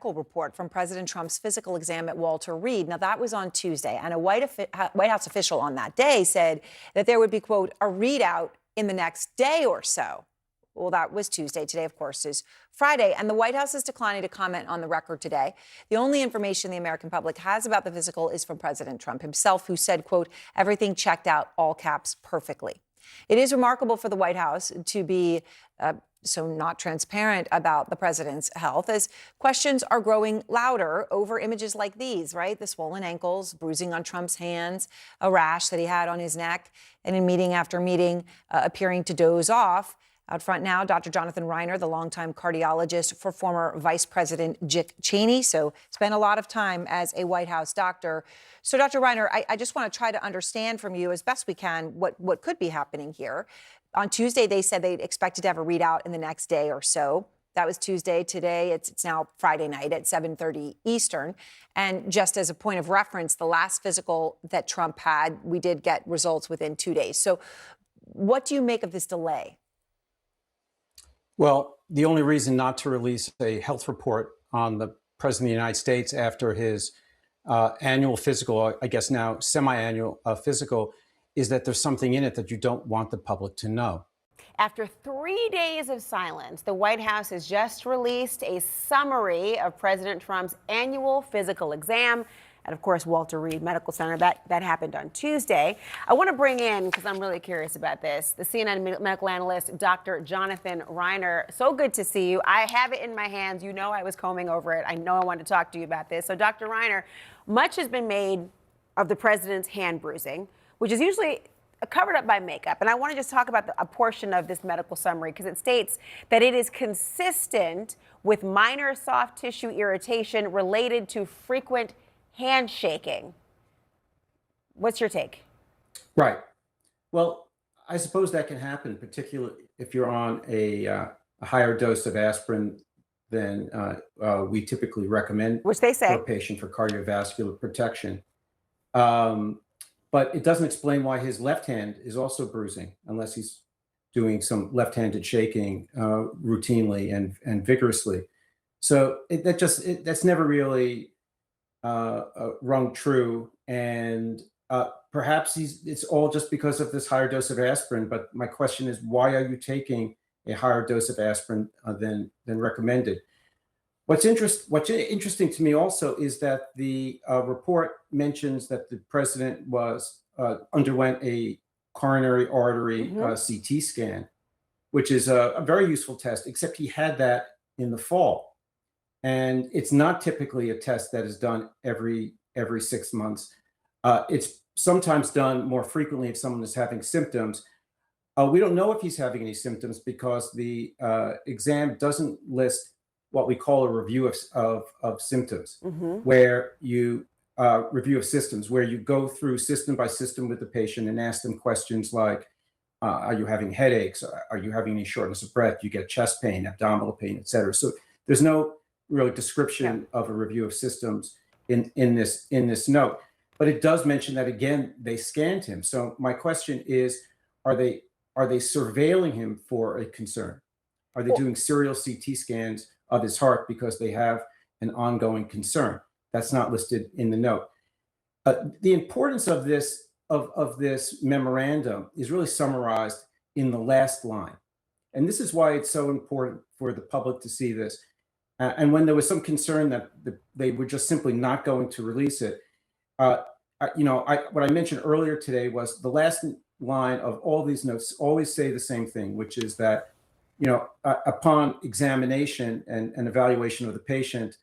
Report from President Trump's physical exam at Walter Reed. Now, that was on Tuesday, and a White House official on that day said that there would be, quote, a readout in the next day or so. Well, that was Tuesday. Today, of course, is Friday, and the White House is declining to comment on the record today. The only information the American public has about the physical is from President Trump himself, who said, quote, everything checked out, all caps, perfectly. It is remarkable for the White House to be so not transparent about the president's health, as questions are growing louder over images like these, right? The swollen ankles, bruising on Trump's hands, a rash that he had on his neck, and in meeting after meeting, appearing to doze off. Out front now, Dr. Jonathan Reiner, the longtime cardiologist for former Vice President Dick Cheney, so spent a lot of time as a White House doctor. So, Dr. Reiner, I just want to try to understand from you as best we can what could be happening here. On Tuesday, they said they expected to have a readout in the next day or so. That was Tuesday. Today, it's now Friday night at 7:30 Eastern. And just as a point of reference, the last physical that Trump had, we did get results within 2 days. So what do you make of this delay? Well, the only reason not to release a health report on the President of the United States after his annual physical, I guess now semi-annual physical, is that there's something in it that you don't want the public to know. After 3 days of silence, the White House has just released a summary of President Trump's annual physical exam at, of course, Walter Reed Medical Center. That happened on Tuesday. I want to bring in, because I'm really curious about this, the CNN medical analyst, Dr. Jonathan Reiner. So good to see you. I have it in my hands. You know I was combing over it. I know I wanted to talk to you about this. So, Dr. Reiner, much has been made of the president's hand bruising, which is usually covered up by makeup. And I want to just talk about a portion of this medical summary, because it states that it is consistent with minor soft tissue irritation related to frequent handshaking. What's your take? Right. Well, I suppose that can happen, particularly if you're on a higher dose of aspirin than we typically recommend, which they say, for a patient for cardiovascular protection. But it doesn't explain why his left hand is also bruising, unless he's doing some left-handed shaking routinely and vigorously. So that's never really rung true. And perhaps it's all just because of this higher dose of aspirin. But my question is, why are you taking a higher dose of aspirin than recommended? What's interesting to me also is that the report mentions that the president underwent a coronary artery CT scan, which is a very useful test, except he had that in the fall. And it's not typically a test that is done every 6 months. It's sometimes done more frequently if someone is having symptoms. We don't know if he's having any symptoms because the exam doesn't list what we call a review of symptoms, where you review of systems, where you go through system by system with the patient and ask them questions like, are you having headaches? Are you having any shortness of breath? Do you get chest pain, abdominal pain, et cetera? So there's no real description of a review of systems in this note. But it does mention that, again, they scanned him. So my question is, are they surveilling him for a concern? Are they doing serial CT scans of his heart because they have an ongoing concern? That's not listed in the note. The importance of this memorandum is really summarized in the last line. And this is why it's so important for the public to see this. And when there was some concern that they were just simply not going to release it, what I mentioned earlier today was the last line of all these notes always say the same thing, which is that, upon examination and evaluation of the patient,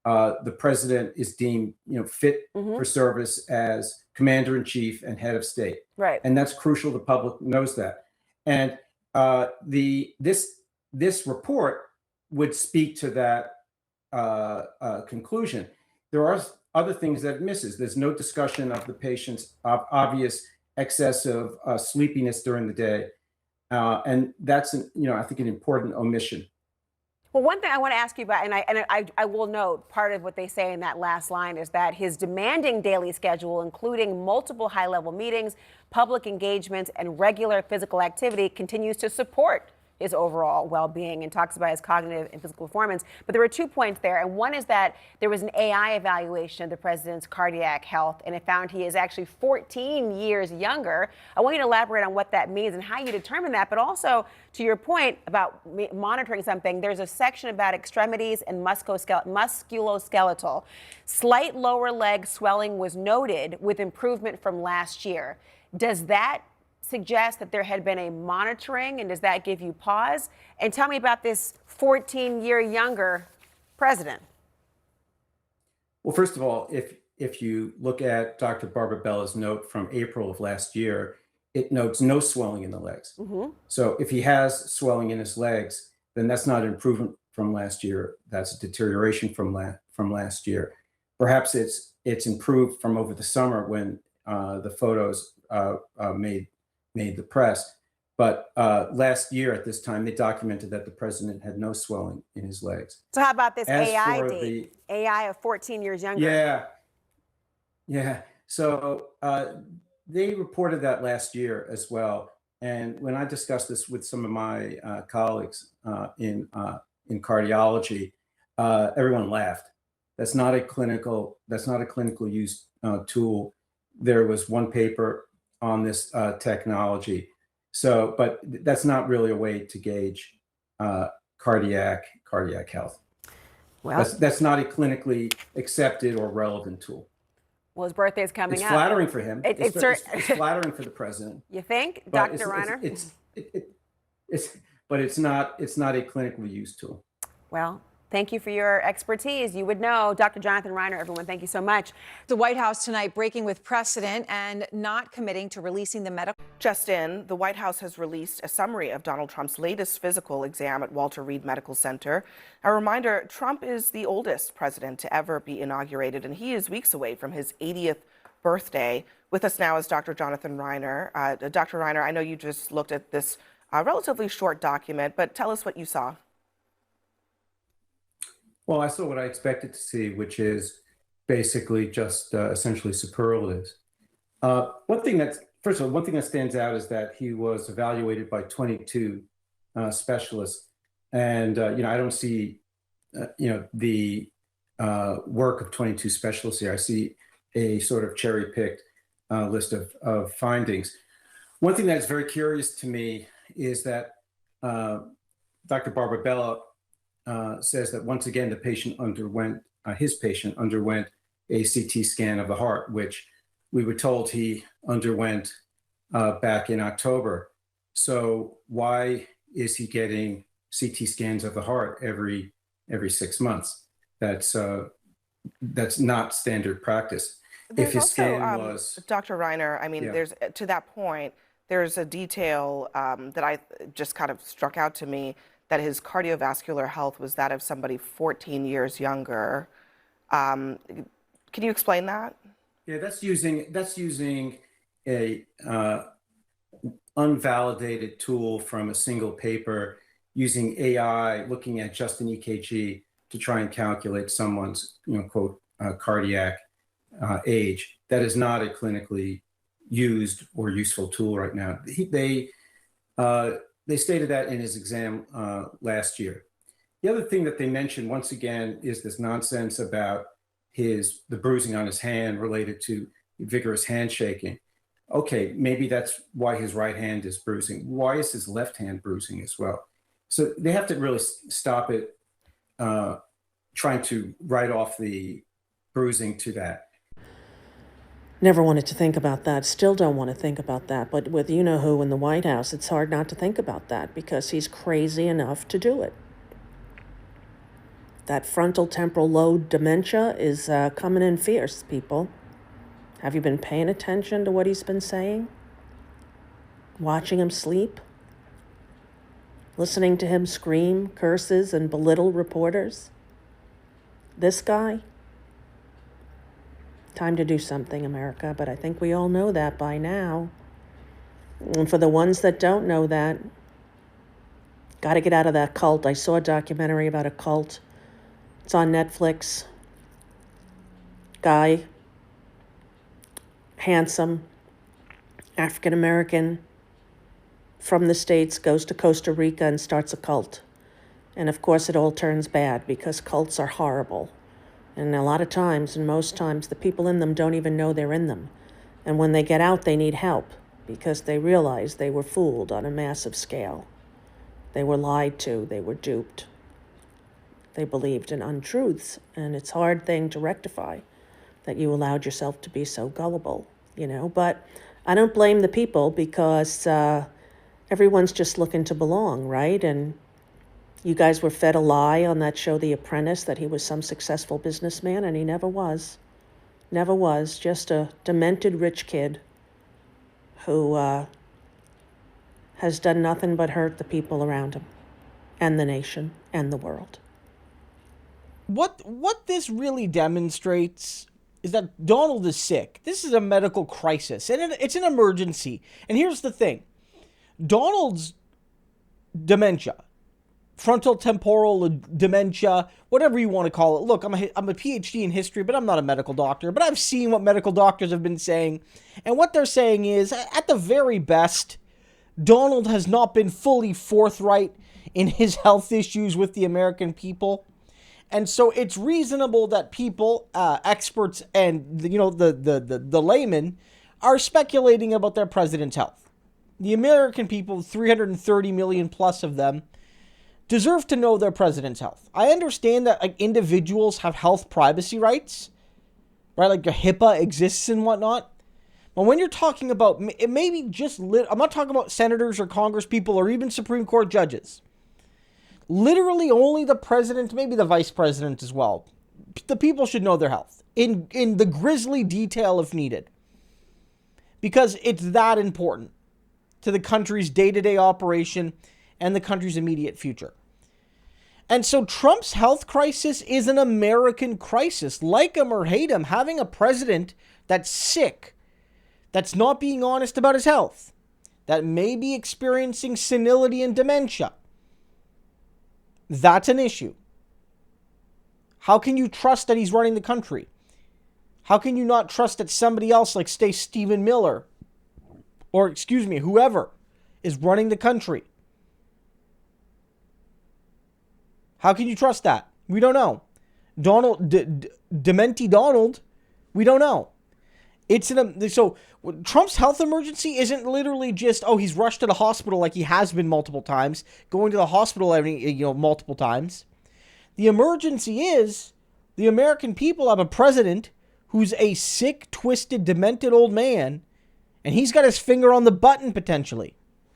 the president is deemed, fit for service as commander-in-chief and head of state. Right. And that's crucial. The public knows that. And this report would speak to that conclusion. There are other things that it misses. There's no discussion of the patient's obvious excess of sleepiness during the day. And that's, I think, an important omission. Well, one thing I want to ask you about, and I will note, part of what they say in that last line is that his demanding daily schedule, including multiple high-level meetings, public engagements, and regular physical activity, continues to support his overall well-being and talks about his cognitive and physical performance. But there were 2 points there. And one is that there was an AI evaluation of the president's cardiac health, and it found he is actually 14 years younger. I want you to elaborate on what that means and how you determine that. But also, to your point about monitoring something, there's a section about extremities and musculoskeletal. Slight lower leg swelling was noted with improvement from last year. Does that suggest that there had been a monitoring, and does that give you pause? And tell me about this 14-year younger president. Well, first of all, if you look at Dr. Barbara Bella's note from April of last year, it notes no swelling in the legs. So if he has swelling in his legs, then that's not an improvement from last year. That's a deterioration from last year. Perhaps it's improved from over the summer when the photos made the press. But last year at this time, they documented that the president had no swelling in his legs. So how about this As AI for date? AI of 14 years younger. Yeah. So they reported that last year as well. And when I discussed this with some of my colleagues in cardiology, everyone laughed. That's not a clinical use tool. There was one paper on this technology. So, but that's not really a way to gauge cardiac health. Well, That's not a clinically accepted or relevant tool. Well, his birthday is coming It's up. flattering for him. It's It's flattering for the president. You think, But Dr. Reiner? But it's not a clinically used tool. Well, thank you for your expertise. You would know. Dr. Jonathan Reiner, everyone, thank you so much. The White House tonight breaking with precedent and not committing to releasing the medical. Just in, the White House has released a summary of Donald Trump's latest physical exam at Walter Reed Medical Center. A reminder, Trump is the oldest president to ever be inaugurated, and he is weeks away from his 80th birthday. With us now is Dr. Jonathan Reiner. Dr. Reiner, I know you just looked at this relatively short document, but tell us what you saw. Well, I saw what I expected to see, which is basically just essentially superlatives. One thing that stands out is that he was evaluated by 22 specialists, and I don't see the work of 22 specialists here. I see a sort of cherry-picked list of findings. One thing that's very curious to me is that Dr. Barbara Bella says that once again his patient underwent a CT scan of the heart, which we were told he underwent back in October. So why is he getting CT scans of the heart every 6 months? That's not standard practice. There's if his also, scan was Dr. Reiner, I mean, Yeah. there's to that point, there's a detail that I just kind of struck out to me, that his cardiovascular health was that of somebody 14 years younger. Can you explain that? Yeah, that's using a unvalidated tool from a single paper, using AI, looking at just an EKG to try and calculate someone's, quote, cardiac age. That is not a clinically used or useful tool right now. They stated that in his exam last year. The other thing that they mentioned once again is this nonsense about the bruising on his hand related to vigorous handshaking. Okay, maybe that's why his right hand is bruising. Why is his left hand bruising as well? So they have to really stop it, trying to write off the bruising to that. Never wanted to think about that. Still don't want to think about that. But with you-know-who in the White House, it's hard not to think about that because he's crazy enough to do it. That frontal temporal lobe dementia is coming in fierce, people. Have you been paying attention to what he's been saying? Watching him sleep? Listening to him scream curses and belittle reporters? This guy? Time to do something, America, but I think we all know that by now. And for the ones that don't know that, got to get out of that cult. I saw a documentary about a cult. It's on Netflix. Guy, handsome, African-American, from the States, goes to Costa Rica and starts a cult. And of course, it all turns bad because cults are horrible. And a lot of times, and most times, the people in them don't even know they're in them. And when they get out, they need help because they realize they were fooled on a massive scale. They were lied to, they were duped. They believed in untruths, and it's a hard thing to rectify that you allowed yourself to be so gullible, But I don't blame the people because everyone's just looking to belong, right? And you guys were fed a lie on that show, The Apprentice, that he was some successful businessman, and he never was. Never was. Just a demented rich kid who has done nothing but hurt the people around him and the nation and the world. What this really demonstrates is that Donald is sick. This is a medical crisis, and it's an emergency. And here's the thing. Donald's dementia, frontal temporal dementia, whatever you want to call it. Look, I'm a PhD in history, but I'm not a medical doctor. But I've seen what medical doctors have been saying. And what they're saying is, at the very best, Donald has not been fully forthright in his health issues with the American people. And so it's reasonable that people, experts, and the laymen are speculating about their president's health. The American people, 330 million plus of them, deserve to know their president's health. I understand that individuals have health privacy rights, right? Like HIPAA exists and whatnot. But when you're talking about, it may be just, I'm not talking about senators or Congress people or even Supreme Court judges. Literally only the president, maybe the vice president as well. The people should know their health in the grisly detail if needed. Because it's that important to the country's day-to-day operation and the country's immediate future. And so Trump's health crisis is an American crisis. Like him or hate him, having a president that's sick, that's not being honest about his health, that may be experiencing senility and dementia, that's an issue. How can you trust that he's running the country? How can you not trust that somebody else, like say Stephen Miller, or whoever is running the country? How can you trust that? We don't know. Dementi Donald, we don't know. So Trump's health emergency isn't literally just, he's rushed to the hospital like he has been multiple times, going to the hospital multiple times. The emergency is the American people have a president who's a sick, twisted, demented old man, and he's got his finger on the button potentially.